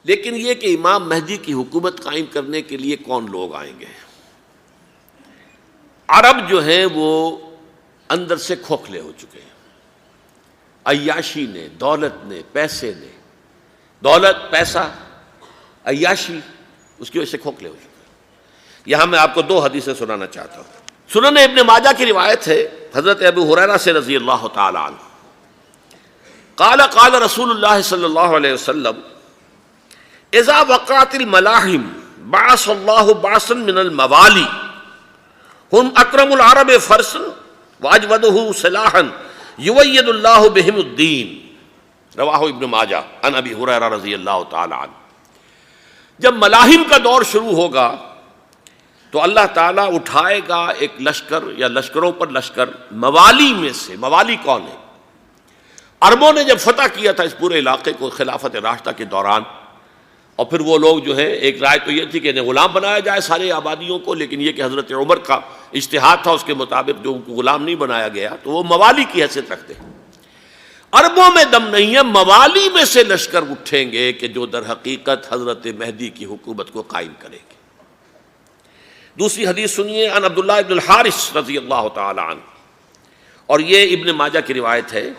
لیکن یہ کہ امام مہدی کی حکومت قائم کرنے کے لیے کون لوگ آئیں گے؟ عرب جو ہیں وہ اندر سے کھوکھلے ہو چکے ہیں، عیاشی نے، دولت نے، پیسے نے، دولت، پیسہ، عیاشی، اس کی وجہ سے کھوکھلے ہو چکے ہیں۔ یہاں میں آپ کو دو حدیثیں سنانا چاہتا ہوں۔ سنن ابن ماجہ کی روایت ہے حضرت ابو ہریرہ سے رضی اللہ تعالی عنہ، قال قال رسول اللہ صلی اللہ علیہ وسلم اذا وقعت الملاحم بعث اللہ بعثا من الموالی ہم اکرم العرب فرسا واجودہ سلاحا یوید اللہ بہم الدین، رواہ ابن ماجہ عن ابی ہریرہ رضی اللہ تعالی عنہ۔ جب ملاحم کا دور شروع ہوگا تو اللہ تعالیٰ اٹھائے گا ایک لشکر یا لشکروں پر لشکر موالی میں سے۔ موالی کون ہے؟ عربوں نے جب فتح کیا تھا اس پورے علاقے کو خلافت راشدہ کے دوران، اور پھر وہ لوگ جو ہے، ایک رائے تو یہ تھی کہ انہیں غلام بنایا جائے سارے آبادیوں کو، لیکن یہ کہ حضرت عمر کا اجتہاد تھا، اس کے مطابق جو ان کو غلام نہیں بنایا گیا تو وہ موالی کی حیثیت رکھتے ہیں۔ عربوں میں دم نہیں ہے، موالی میں سے لشکر اٹھیں گے کہ جو در حقیقت حضرت مہدی کی حکومت کو قائم کریں گے۔ دوسری حدیث سنیے، عن عبداللہ ابن الحارث رضی اللہ تعالی عنہ، اور یہ ابن ماجہ کی روایت ہے،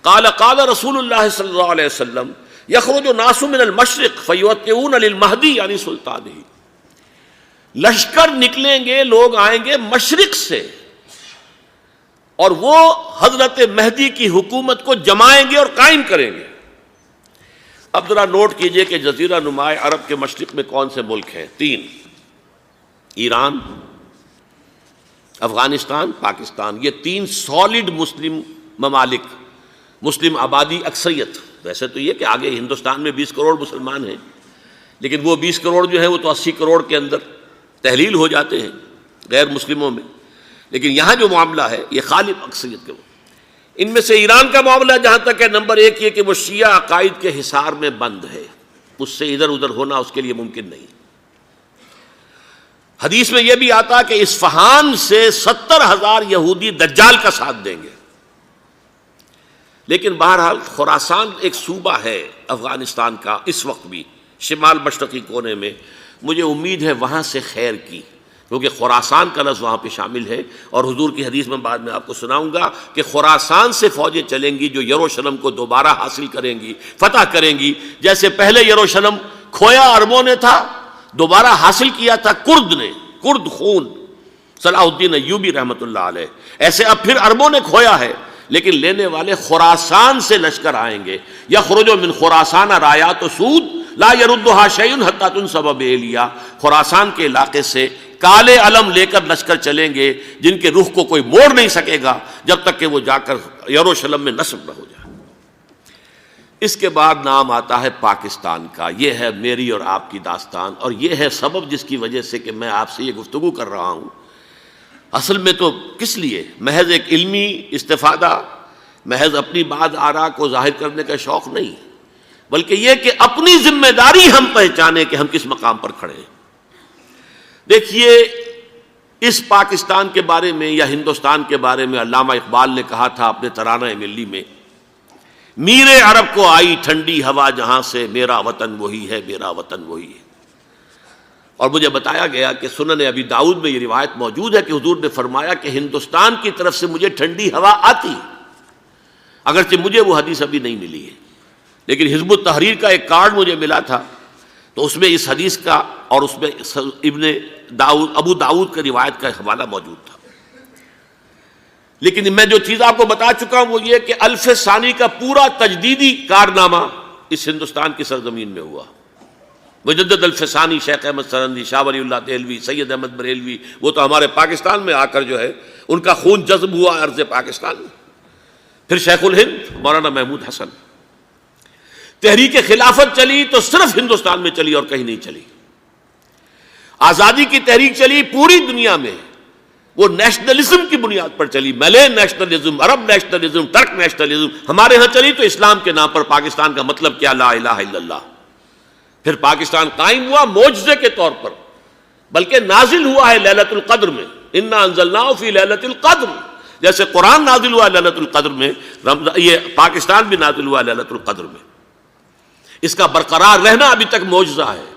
قال قال رسول اللہ صلی اللہ علیہ وسلم یخرج ناس من المشرق فیوطئون للمہدی یعنی سلطانہ، لشکر نکلیں گے، لوگ آئیں گے مشرق سے اور وہ حضرت مہدی کی حکومت کو جمائیں گے اور قائم کریں گے۔ اب ذرا نوٹ کیجئے کہ جزیرہ نماء عرب کے مشرق میں کون سے ملک ہیں؟ تین: ایران، افغانستان، پاکستان۔ یہ تین سالڈ مسلم ممالک، مسلم آبادی اکثریت۔ ویسے تو یہ کہ آگے ہندوستان میں 20 کروڑ مسلمان ہیں، لیکن وہ 20 کروڑ جو ہے وہ تو 80 کروڑ کے اندر تحلیل ہو جاتے ہیں غیر مسلموں میں، لیکن یہاں جو معاملہ ہے یہ غالب اکثریت کے۔ ان میں سے ایران کا معاملہ جہاں تک ہے، نمبر 1 یہ کہ وہ شیعہ عقائد کے حصار میں بند ہے، اس سے ادھر ادھر ہونا اس کے لیے ممکن نہیں۔ حدیث میں یہ بھی آتا کہ اصفہان سے 70,000 یہودی دجال کا ساتھ دیں گے۔ لیکن بہرحال خراسان ایک صوبہ ہے افغانستان کا اس وقت بھی، شمال مشرقی کونے میں، مجھے امید ہے وہاں سے خیر کی، کیونکہ خراسان کا لفظ وہاں پہ شامل ہے، اور حضور کی حدیث میں بعد میں آپ کو سناؤں گا کہ خراسان سے فوجیں چلیں گی جو یروشلم کو دوبارہ حاصل کریں گی، فتح کریں گی۔ جیسے پہلے یروشلم کھویا عربوں نے تھا، دوبارہ حاصل کیا تھا کرد نے، کرد خون صلاح الدین ایوبی رحمۃ اللہ علیہ، ایسے اب پھر عربوں نے کھویا ہے، لیکن لینے والے خراسان سے لشکر آئیں گے۔ یخرج من خراسان رایات سود لا یردھا شیء حتی تنصب بإیلیا، خراسان کے علاقے سے کالے علم لے کر لشکر چلیں گے جن کے رخ کو کوئی موڑ نہیں سکے گا جب تک کہ وہ جا کر یروشلم میں نصب نہ ہو جائے۔ اس کے بعد نام آتا ہے پاکستان کا۔ یہ ہے میری اور آپ کی داستان، اور یہ ہے سبب جس کی وجہ سے کہ میں آپ سے یہ گفتگو کر رہا ہوں۔ اصل میں تو کس لیے؟ محض ایک علمی استفادہ، محض اپنی بات آراء کو ظاہر کرنے کا شوق نہیں، بلکہ یہ کہ اپنی ذمہ داری ہم پہچانیں کہ ہم کس مقام پر کھڑے ہیں۔ دیکھیے، اس پاکستان کے بارے میں یا ہندوستان کے بارے میں علامہ اقبال نے کہا تھا اپنے ترانہ ملی میں، میرے عرب کو آئی ٹھنڈی ہوا جہاں سے، میرا وطن وہی ہے، میرا وطن وہی ہے۔ اور مجھے بتایا گیا کہ سنن ابی داؤد میں یہ روایت موجود ہے کہ حضور نے فرمایا کہ ہندوستان کی طرف سے مجھے ٹھنڈی ہوا آتی ہے، اگرچہ مجھے وہ حدیث ابھی نہیں ملی ہے، لیکن حزب التحریر کا ایک کارڈ مجھے ملا تھا، تو اس میں اس حدیث کا اور اس میں ابو داؤد کی روایت کا حوالہ موجود تھا۔ لیکن میں جو چیز آپ کو بتا چکا ہوں وہ یہ کہ الف ثانی کا پورا تجدیدی کارنامہ اس ہندوستان کی سرزمین میں ہوا۔ مجدد الف ثانی شیخ احمد سرندی، شاہ ولی اللہ دہلوی، سید احمد بریلوی، وہ تو ہمارے پاکستان میں آ کر جو ہے ان کا خون جذب ہوا ارض پاکستان میں۔ پھر شیخ الہند مولانا محمود حسن۔ تحریک خلافت چلی تو صرف ہندوستان میں چلی اور کہیں نہیں چلی۔ آزادی کی تحریک چلی پوری دنیا میں، وہ نیشنلزم کی بنیاد پر چلی، ملے نیشنلزم، عرب نیشنلزم، ترک نیشنلزم۔ ہمارے ہاں چلی تو اسلام کے نام پر، پاکستان کا مطلب کیا؟ لا الہ الا اللہ۔ پھر پاکستان قائم ہوا معجزے کے طور پر، بلکہ نازل ہوا ہے لیلۃ القدر میں، انا انزلناہ فی لیلۃ القدر، جیسے قرآن نازل ہوا لیلۃ القدر میں، یہ پاکستان بھی نازل ہوا لیلۃ القدر میں۔ اس کا برقرار رہنا ابھی تک معجزہ ہے۔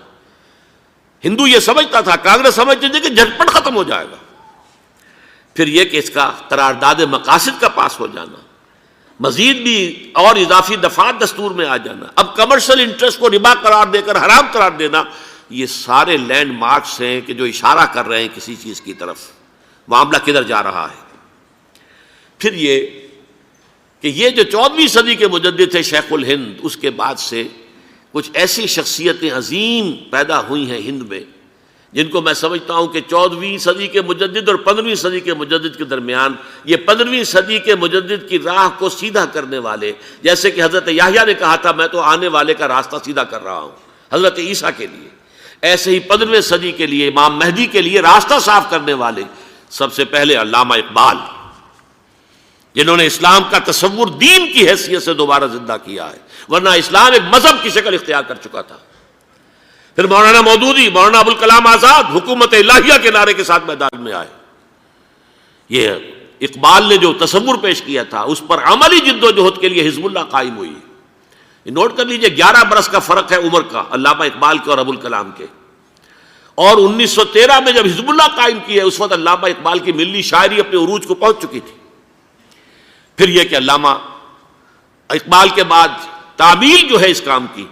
ہندو یہ سمجھتا تھا، کانگریس سمجھتی تھی کہ جھٹپٹ ختم ہو جائے گا۔ پھر یہ کہ اس کا قرارداد مقاصد کا پاس ہو جانا، مزید بھی اور اضافی دفعات دستور میں آ جانا، اب کمرشل انٹرسٹ کو ربا قرار دے کر حرام قرار دینا، یہ سارے لینڈ مارکس ہیں کہ جو اشارہ کر رہے ہیں کسی چیز کی طرف، معاملہ کدھر جا رہا ہے۔ پھر یہ کہ یہ جو 14ویں صدی کے مجدد تھے شیخ الہند، اس کے بعد سے کچھ ایسی شخصیتیں عظیم پیدا ہوئی ہیں ہند میں، جن کو میں سمجھتا ہوں کہ 14ویں صدی کے مجدد اور 15ویں صدی کے مجدد کے درمیان، یہ 15ویں صدی کے مجدد کی راہ کو سیدھا کرنے والے، جیسے کہ حضرت یحییٰ نے کہا تھا میں تو آنے والے کا راستہ سیدھا کر رہا ہوں حضرت عیسیٰ کے لیے، ایسے ہی 15ویں صدی کے لیے امام مہدی کے لیے راستہ صاف کرنے والے سب سے پہلے علامہ اقبال، جنہوں نے اسلام کا تصور دین کی حیثیت سے دوبارہ زندہ کیا ہے، ورنہ اسلام ایک مذہب کی شکل اختیار کر چکا تھا۔ پھر مولانا مودودی، مولانا ابوالکلام آزاد حکومت الہیہ کے نعرے کے ساتھ میدان میں آئے۔ یہ اقبال نے جو تصور پیش کیا تھا اس پر عملی جد و جہد کے لیے حزب اللہ قائم ہوئی۔ نوٹ کر لیجئے 11 برس کا فرق ہے عمر کا علامہ اقبال کے اور ابوالکلام کے، اور 1913 میں جب حزب اللہ قائم کی ہے اس وقت علامہ اقبال کی ملی شاعری اپنے عروج کو پہنچ چکی تھی۔ پھر یہ کہ علامہ اقبال کے بعد تعمیل جو ہے اس کام کی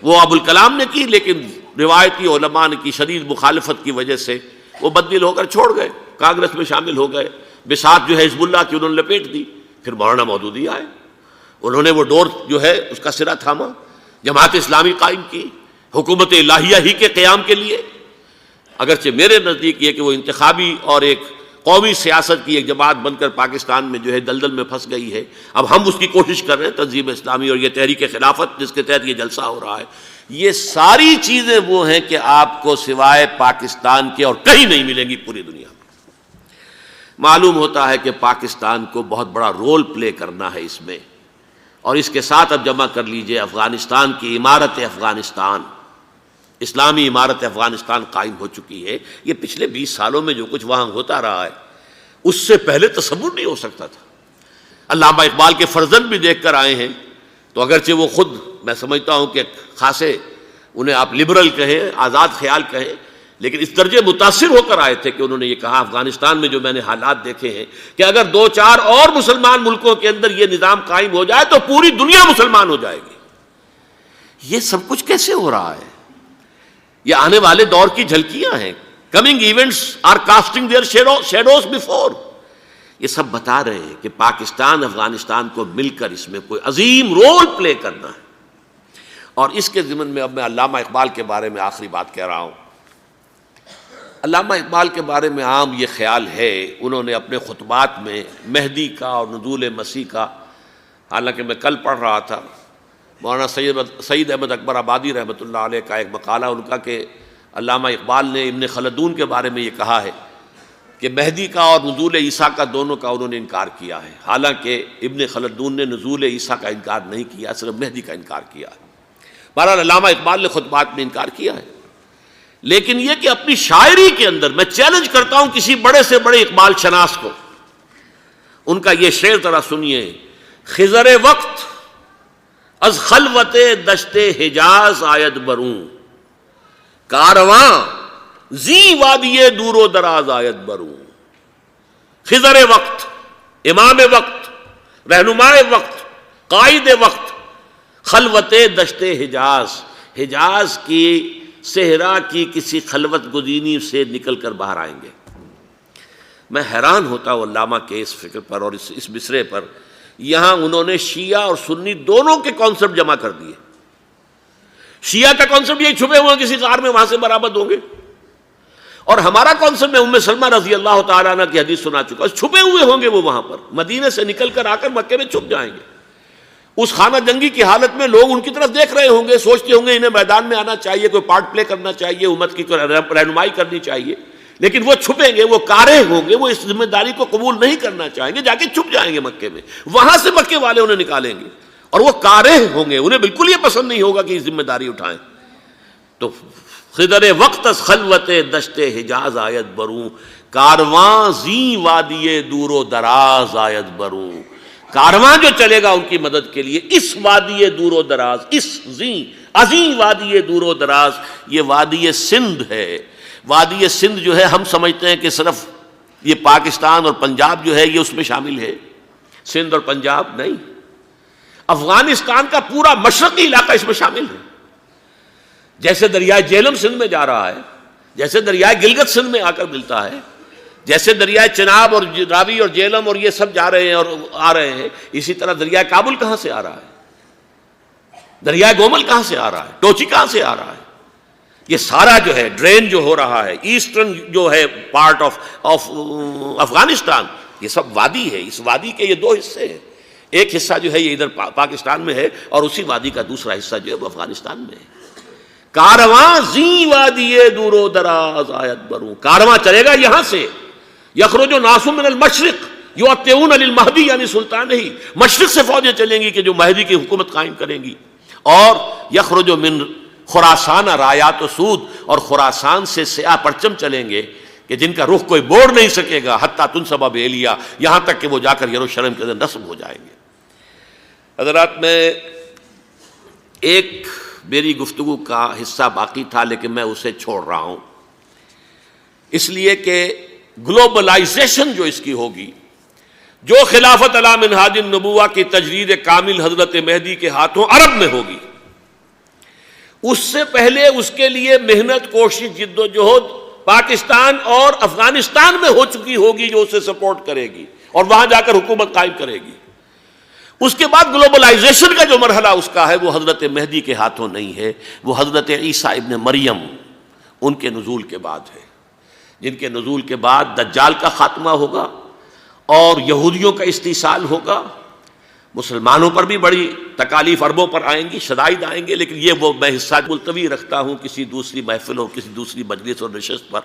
وہ ابوالکلام نے کی، لیکن روایتی علماء نے کی شدید مخالفت کی وجہ سے وہ بددل ہو کر چھوڑ گئے، کانگریس میں شامل ہو گئے، بساط جو ہے حزب اللہ کی انہوں نے لپیٹ دی۔ پھر مولانا مودودی آئے، انہوں نے وہ ڈور جو ہے اس کا سرا تھاما، جماعت اسلامی قائم کی حکومت الہیہ ہی کے قیام کے لیے۔ اگرچہ میرے نزدیک یہ کہ وہ انتخابی اور ایک قومی سیاست کی ایک جماعت بن کر پاکستان میں جو ہے دلدل میں پھنس گئی ہے، اب ہم اس کی کوشش کر رہے ہیں، تنظیم اسلامی اور یہ تحریک خلافت جس کے تحت یہ جلسہ ہو رہا ہے، یہ ساری چیزیں وہ ہیں کہ آپ کو سوائے پاکستان کے اور کہیں نہیں ملیں گی پوری دنیا میں۔ معلوم ہوتا ہے کہ پاکستان کو بہت بڑا رول پلے کرنا ہے اس میں، اور اس کے ساتھ اب جمع کر لیجئے افغانستان کی عمارت افغانستان، اسلامی عمارت افغانستان قائم ہو چکی ہے۔ یہ پچھلے 20 سالوں میں جو کچھ وہاں ہوتا رہا ہے اس سے پہلے تصور نہیں ہو سکتا تھا۔ علامہ اقبال کے فرزند بھی دیکھ کر آئے ہیں، تو اگرچہ وہ خود میں سمجھتا ہوں کہ خاصے انہیں آپ لبرل کہیں، آزاد خیال کہیں، لیکن اس درجے متاثر ہو کر آئے تھے کہ انہوں نے یہ کہا افغانستان میں جو میں نے حالات دیکھے ہیں کہ اگر 2-4 اور مسلمان ملکوں کے اندر یہ نظام قائم ہو جائے تو پوری دنیا مسلمان ہو جائے گی۔ یہ سب کچھ کیسے ہو رہا ہے؟ یہ آنے والے دور کی جھلکیاں ہیں۔ Coming events are casting their shadows before. یہ سب بتا رہے ہیں کہ پاکستان افغانستان کو مل کر اس میں کوئی عظیم رول پلے کرنا ہے۔ اور اس کے ضمن میں اب میں علامہ اقبال کے بارے میں آخری بات کہہ رہا ہوں۔ علامہ اقبال کے بارے میں عام یہ خیال ہے، انہوں نے اپنے خطبات میں مہدی کا اور نزول مسیح کا، حالانکہ میں کل پڑھ رہا تھا مولانا سید احمد اکبر آبادی رحمۃ اللہ علیہ کا ایک مقالہ ان کا کہ علامہ اقبال نے ابن خلدون کے بارے میں یہ کہا ہے کہ مہدی کا اور نزول عیسیٰ کا دونوں کا انہوں نے انکار کیا ہے، حالانکہ ابن خلدون نے نزول عیسیٰ کا انکار نہیں کیا، صرف مہدی کا انکار کیا ہے۔ بہرحال علامہ اقبال نے خطبات میں انکار کیا ہے، لیکن یہ کہ اپنی شاعری کے اندر میں چیلنج کرتا ہوں کسی بڑے سے بڑے اقبال شناس کو، ان کا یہ شعر ذرا سنیے: خضر وقت از خلوت دشت حجاز آید بروں، کارواں زی وادی دور و دراز آید بروں۔ خضر وقت، امام وقت، رہنمائے وقت، قائد وقت، خلوت دشت حجاز، حجاز کی صحرا کی کسی خلوت گزینی سے نکل کر باہر آئیں گے۔ میں حیران ہوتا ہوں علامہ کے اس فکر پر اور اس مصرے پر۔ یہاں انہوں نے شیعہ اور سنی دونوں کے کانسیپٹ جمع کر دیے۔ شیعہ کا کانسیپٹ یہی چھپے ہوئے کسی غار میں وہاں سے برآمد ہوں گے، اور ہمارا کانسیپٹ میں ام سلمہ رضی اللہ تعالیٰ عنہ کی حدیث سنا چکا، چھپے ہوئے ہوں گے وہ وہاں پر، مدینے سے نکل کر آ کر مکے میں چھپ جائیں گے۔ اس خانہ جنگی کی حالت میں لوگ ان کی طرف دیکھ رہے ہوں گے، سوچتے ہوں گے انہیں میدان میں آنا چاہیے، کوئی پارٹ پلے کرنا چاہیے، امت کی رہنمائی کرنی چاہیے، لیکن وہ چھپیں گے، وہ کارے ہوں گے، وہ اس ذمہ داری کو قبول نہیں کرنا چاہیں گے، جا کے چھپ جائیں گے مکے میں، وہاں سے مکے والے انہیں نکالیں گے، اور وہ کارے ہوں گے، انہیں بالکل یہ پسند نہیں ہوگا کہ یہ ذمہ داری اٹھائیں۔ تو خضر وقت از خلوت دشت حجاز آیت بروں، کارواں زی وادی دور و دراز آیت بروں۔ کارواں جو چلے گا ان کی مدد کے لیے اس وادی دور و دراز، اس زی عظیم وادی دور و دراز، یہ وادی سندھ ہے۔ وادی سندھ جو ہے ہم سمجھتے ہیں کہ صرف یہ پاکستان اور پنجاب جو ہے یہ اس میں شامل ہے، سندھ اور پنجاب نہیں، افغانستان کا پورا مشرقی علاقہ اس میں شامل ہے۔ جیسے دریائے جہلم سندھ میں جا رہا ہے، جیسے دریائے گلگت سندھ میں آ کر ملتا ہے، جیسے دریائے چناب اور راوی اور جہلم اور یہ سب جا رہے ہیں اور آ رہے ہیں، اسی طرح دریائے کابل کہاں سے آ رہا ہے، دریائے گومل کہاں سے آ رہا ہے، ٹوچی کہاں سے آ رہا ہے، یہ سارا جو ہے ڈرین جو ہو رہا ہے ایسٹرن جو ہے پارٹ آف افغانستان، یہ سب وادی ہے۔ اس وادی کے یہ دو حصے ہیں، ایک حصہ جو ہے یہ ادھر پاکستان میں ہے اور اسی وادی کا دوسرا حصہ جو ہے وہ افغانستان میں ہے۔ کارواں زی وادی دور و دراز آیت بروں، کارواں چلے گا یہاں سے، یخرج ناس من المشرق یؤتون للمہدی یعنی سلطان ہی، مشرق سے فوجیں چلیں گی کہ جو مہدی کی حکومت قائم کریں گی، اور یخرج من خراسان رایات و سود، اور خراسان سے سیاہ پرچم چلیں گے کہ جن کا رخ کوئی موڑ نہیں سکے گا، حتیٰ تنصب بإلیہ، یہاں تک کہ وہ جا کر یروشلم کے اندر نصب ہو جائیں گے۔ حضرات، میں ایک میری گفتگو کا حصہ باقی تھا لیکن میں اسے چھوڑ رہا ہوں، اس لیے کہ گلوبلائزیشن جو اس کی ہوگی، جو خلافت علی منہاج النبوہ کی تجرید کامل حضرت مہدی کے ہاتھوں عرب میں ہوگی، اس سے پہلے اس کے لیے محنت، کوشش، جد و جہد پاکستان اور افغانستان میں ہو چکی ہوگی جو اسے سپورٹ کرے گی اور وہاں جا کر حکومت قائم کرے گی۔ اس کے بعد گلوبلائزیشن کا جو مرحلہ اس کا ہے وہ حضرت مہدی کے ہاتھوں نہیں ہے، وہ حضرت عیسیٰ ابن مریم ان کے نزول کے بعد ہے، جن کے نزول کے بعد دجال کا خاتمہ ہوگا اور یہودیوں کا استیصال ہوگا۔ مسلمانوں پر بھی بڑی تکالیف عربوں پر آئیں گی، شدائد آئیں گے، لیکن یہ وہ میں حصہ ملتوی رکھتا ہوں کسی دوسری محفل اور کسی دوسری مجلس اور نشست پر۔